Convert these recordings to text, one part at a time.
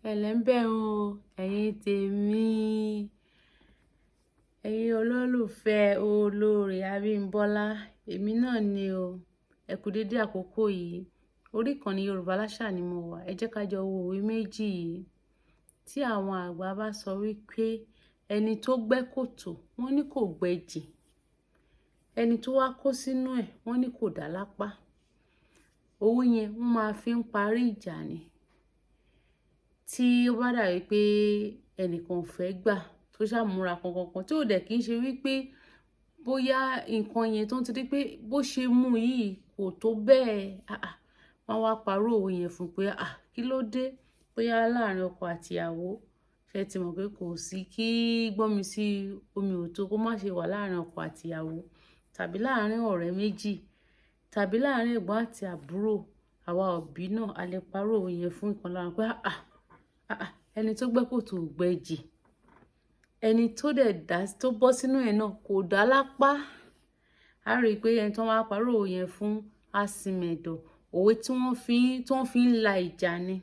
Ẹlẹ́ńbẹ̀ o, ẹ̀yin tèmi, ẹ̀yin olólùfẹ́ olórí Abímbọ́lá, èmi náà ni o. Ẹ kú dédé àkókò yìí. Orí ìkànnì Yorùbá Láṣà ni mo wà. Ẹ jẹ́ ká jọ wo òwe méjì yìí. Tí àwọn àgbà bá sọ wípé ẹni tó gbẹ́ kòtò, wọ́n ní kò gbẹ́ jìn. Ẹni tó wá kó sínú ẹ̀, wọ́n ní kò dá lápá. Owó yẹn wọ́n máa fi ń parí ìjà ni. Tí ó bá dàbí pé ẹnìkan ò fẹ́ gbà tó ṣàmúra kankan tí ò dẹ̀ kí ń ṣe wípé bóyá nǹkan yẹn tó ń ti rí pé bó ṣe mú yìí kò tó bẹ́ẹ̀, wọ́n wá parọ́ òwe yẹn fún pé kí ló dé bóyá láàrin ọkọ àti ìyàwó ṣe ti mọ̀ pé kò sí kí gbọ́nmi sí omi ò tó kó má ṣe wà láàrin ọkọ àti ìyàwó tàbí láàrin ọ̀rẹ́ méjì tàbí láàrin ẹ̀gbọ́n àti àbúrò. Àwa òbí náà a lè parọ́ òwe yẹn fún ìkan lára pé ẹni tó gbẹ́ kòtò ò gbẹ́ jìn, ẹni tó dẹ̀ dá tó bọ́ sínú ẹ̀ náà kò dá lápá. A rí i pé ẹni tó máa parọ́ òwe yẹn fún àsìmẹ̀dọ̀, òwe tí wọ́n fi ń la ìjà ni.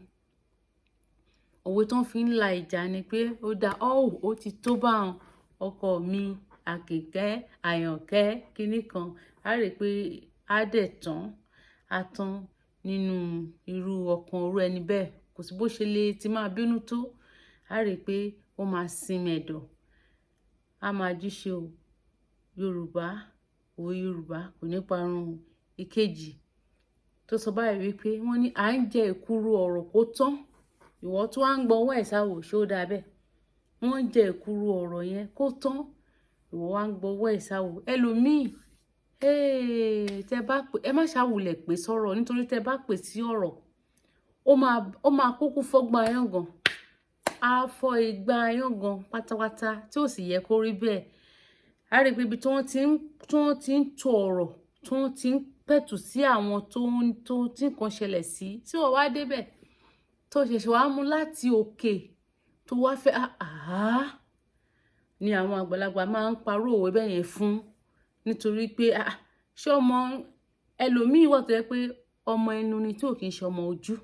Òwe tó ń fi ń la ìjà ni pé ó dá ó ti tó bá wọn ọkọ mi Àkìkẹ́ Àyànkẹ́ kinní kan. A rí i pé á dẹ̀ tán nínú irú ọkàn orú ẹni bẹ́ẹ̀. Kò sí bó ṣe lè ti máa bínú tó. A rí i pé ó máa sinmi ẹ̀dọ̀. A máa jíṣe o. Òwe Yorùbá kò ní parun. Ìkejì tó sọ báyìí wípé wọ́n ní à ń jẹ èkuru ọ̀rọ̀ kó tán. Ìwọ tó wá ń gbọ́ ọwọ́ ẹ̀ sáwò ṣó dáa bẹ́ẹ̀. Wọ́n ń jẹ èkuru ọ̀rọ̀ yẹn kó tán. Ìwọ wá ń gbọ́ ọwọ́ ẹ̀ sáwò. Ẹlòmíì, ẹ má ṣàwùlẹ̀ pé sọ̀rọ̀ nítorí tẹ bá pè sí ọ̀rọ̀ ó máa kúkú fọ́gbọ́n ayángàn. A fọ ìgbà ayángàn pátápátá tí ò sì yẹ kó rí bẹ́ẹ̀. A rí i pé ibi tí wọ́n ti ń to ọ̀rọ̀ tí wọ́n ti ń pẹ̀tù sí àwọn tó tí nǹkan ṣẹlẹ̀ sí tí wọ́n wá débẹ̀ tó ṣẹ̀ṣẹ̀ wá mú láti òkè tó wá fẹ́ ni àwọn àgbàlagbà máa ń parọ́ òwe bẹ́ẹ̀ yẹn fún. Nítorí pé ṣé ọmọ ẹlòmíì wà tó yẹ pé ọmọ ẹnu ni tí ò kì í ṣe ọmọ ojú.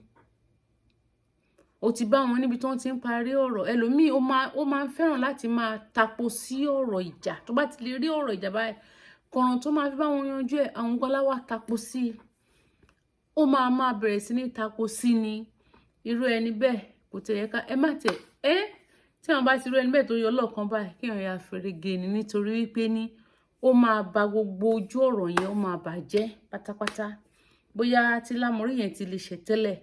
Ó ti bá wọn níbi tí wọ́n ti ń parí ọ̀rọ̀. Ẹlòmíì ó máa ń fẹ́ràn láti máa tapo sí ọ̀rọ̀ ìjà. Tó bá ti lè rí ọ̀rọ̀ ìjà báyìí, kọ̀ràn tó máa fi bá wọn yanjú ẹ̀, àwọn gbọ́lá wá tapo sí i. Ó máa bẹ̀rẹ̀ sí ní tapo sí ni. Irú ẹni bẹ́ẹ̀ kò tẹ̀ yẹ ká tí àwọn bá ti rú ẹni bẹ́ẹ̀ tó yọ lọ́ọ̀kan báyìí kí èèyàn ya fèrègé ni nítorí wípé ó máa ba gbogbo ojú ọ̀rọ̀ yẹn ó máa bàjẹ́ pátápátá. Bóyá tí lámọ̀rí yẹn ti lè ṣẹ̀ tẹ́lẹ̀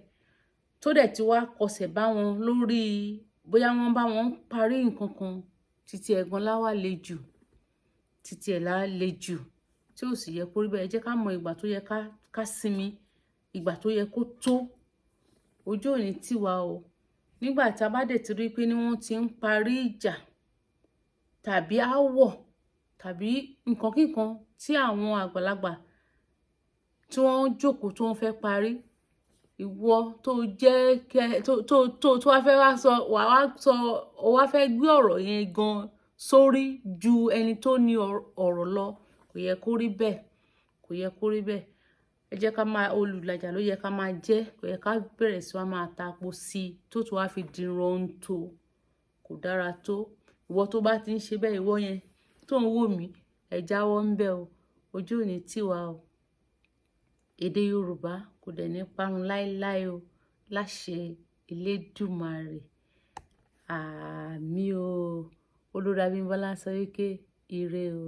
tó dẹ̀ ti wá kọsẹ̀ bá wọn lórí bóyá wọ́n bá wọn parí nǹkan kan títí ẹ̀gan láwà le jù títí ẹ̀ lá le jù tí ò sì yẹ kó rí bẹ́ẹ̀. Ẹ jẹ́ ká mọ ìgbà tó yẹ ká sinmi, ìgbà tó yẹ kó tó. Ojú ò ní tì wá o. Nígbà tí a bá dẹ̀ ti rí pé wọ́n ti ń parí ìjà tàbí aáwọ̀ tàbí nǹkan kíkan tí àwọn àgbàlagbà tí wọ́n jókòó tí wọ́n fẹ́ parí, ìwọ tó wá fẹ́ wá fẹ́ gbé ọ̀rọ̀ yẹn gan sórí ju ẹni tó ní ọ̀rọ̀ lọ. Kò yẹ kó rí bẹ́ẹ̀. Kò yẹ kó rí bẹ́ẹ̀. Ẹ jẹ́ ká máa olùlàjà ló yẹ ká máa jẹ́. Kò yẹ ká bẹ̀rẹ̀ sí wá máa tapo sí i tó tún wá fi di rọ́ǹtò. Kò dára tó. Ìwọ tó bá ti ń ṣe bẹ́ẹ̀, ìwọ yẹn tó ń wò mí, ẹ jáwọ́ ń bẹ̀ o. Ojú ò ní tì wá o. Èdè Yorùbá kò dẹ̀ ní parun láéláé o. Láṣẹ Elédùmarè. Àmín o. Olórí Abímbọ́lá sọ wípé ire o.